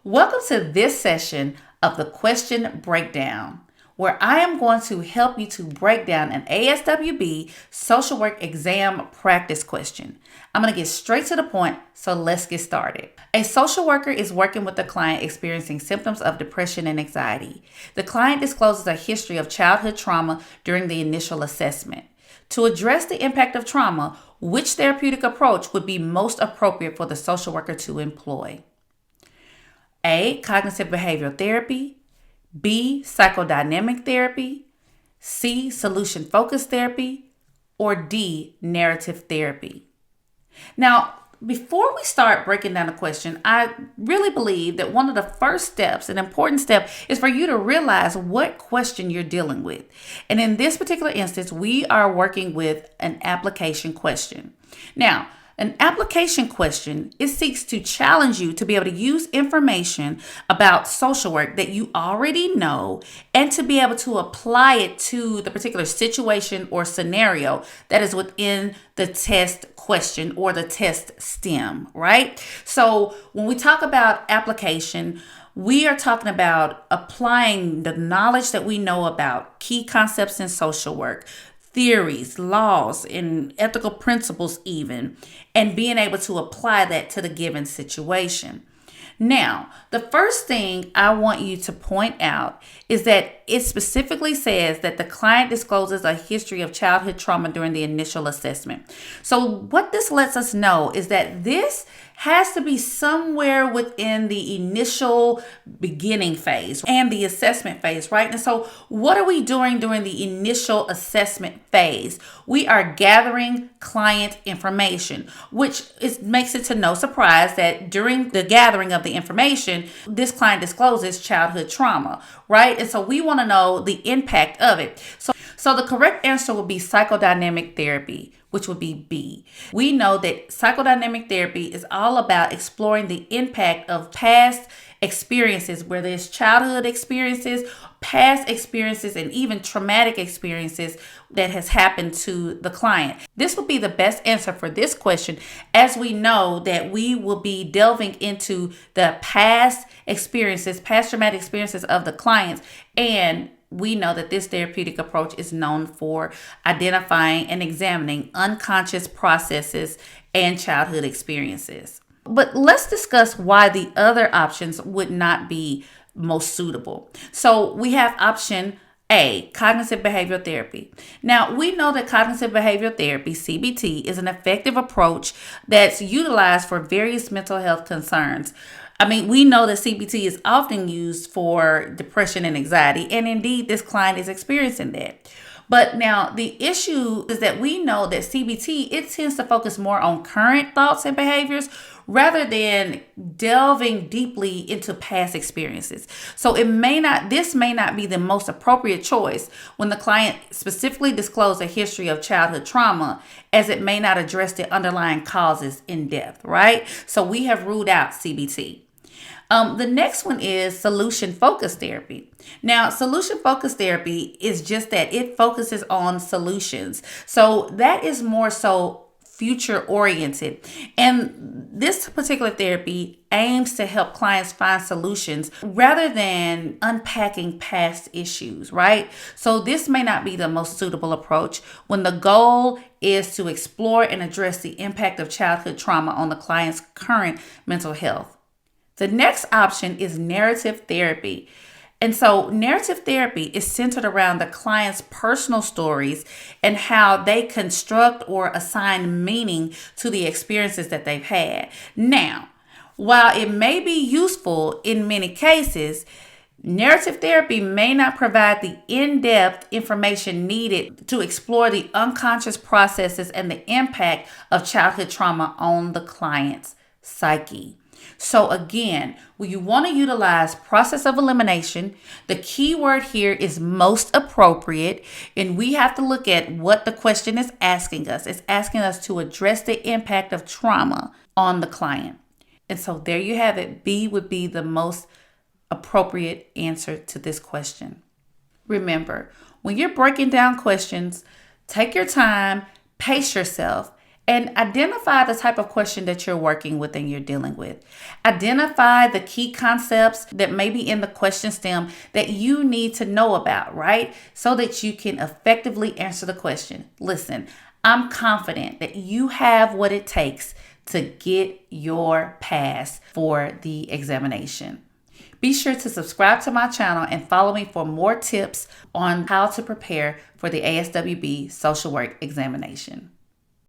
Welcome to this session of the question breakdown, where I am going to help you to break down an ASWB social work exam practice question. I'm going to get straight to the point, so let's get started. A social worker is working with a client experiencing symptoms of depression and anxiety. The client discloses a history of childhood trauma during the initial assessment. To address the impact of trauma, which therapeutic approach would be most appropriate for the social worker to employ? A. Cognitive behavioral therapy. B. Psychodynamic therapy. C. Solution-focused therapy. Or D. Narrative therapy. Now, before we start breaking down the question, I really believe that one of the first steps, an important step, is for you to realize what question you're dealing with. And in this particular instance, we are working with an application question. Now, an application question, it seeks to challenge you to be able to use information about social work that you already know and to be able to apply it to the particular situation or scenario that is within the test question or the test stem, right? So when we talk about application, we are talking about applying the knowledge that we know about key concepts in social work, theories, laws, and ethical principles even, and being able to apply that to the given situation. Now, the first thing I want you to point out is that it specifically says that the client discloses a history of childhood trauma during the initial assessment. So what this lets us know is that this has to be somewhere within the initial beginning phase and the assessment phase, right? And so what are we doing during the initial assessment phase? We are gathering client information, which makes it to no surprise that during the gathering of the information, this client discloses childhood trauma, right? And so we want to know the impact of it. So the correct answer would be psychodynamic therapy, which would be B. We know that psychodynamic therapy is all about exploring the impact of past experiences, whether it's childhood experiences, past experiences, and even traumatic experiences that has happened to the client. This would be the best answer for this question, as we know that we will be delving into the past experiences, past traumatic experiences of the clients, and we know that this therapeutic approach is known for identifying and examining unconscious processes and childhood experiences. But let's discuss why the other options would not be most suitable. So we have option A, cognitive behavioral therapy. Now, we know that cognitive behavioral therapy, CBT, is an effective approach that's utilized for various mental health concerns. We know that CBT is often used for depression and anxiety, and indeed this client is experiencing that. But now the issue is that we know that CBT, it tends to focus more on current thoughts and behaviors rather than delving deeply into past experiences. So this may not be the most appropriate choice when the client specifically disclosed a history of childhood trauma, as it may not address the underlying causes in depth, right? So we have ruled out CBT. The next one is solution-focused therapy. Now, solution-focused therapy is just that it focuses on solutions. So that is more so future-oriented. And this particular therapy aims to help clients find solutions rather than unpacking past issues, right? So this may not be the most suitable approach when the goal is to explore and address the impact of childhood trauma on the client's current mental health. The next option is narrative therapy. And so narrative therapy is centered around the client's personal stories and how they construct or assign meaning to the experiences that they've had. Now, while it may be useful in many cases, narrative therapy may not provide the in-depth information needed to explore the unconscious processes and the impact of childhood trauma on the client's psyche. So again, when you want to utilize process of elimination, the key word here is most appropriate, and we have to look at what the question is asking us. It's asking us to address the impact of trauma on the client. And so there you have it. B would be the most appropriate answer to this question. Remember, when you're breaking down questions, take your time, pace yourself, and identify the type of question that you're working with and you're dealing with. Identify the key concepts that may be in the question stem that you need to know about, right? So that you can effectively answer the question. Listen, I'm confident that you have what it takes to get your pass for the examination. Be sure to subscribe to my channel and follow me for more tips on how to prepare for the ASWB social work examination.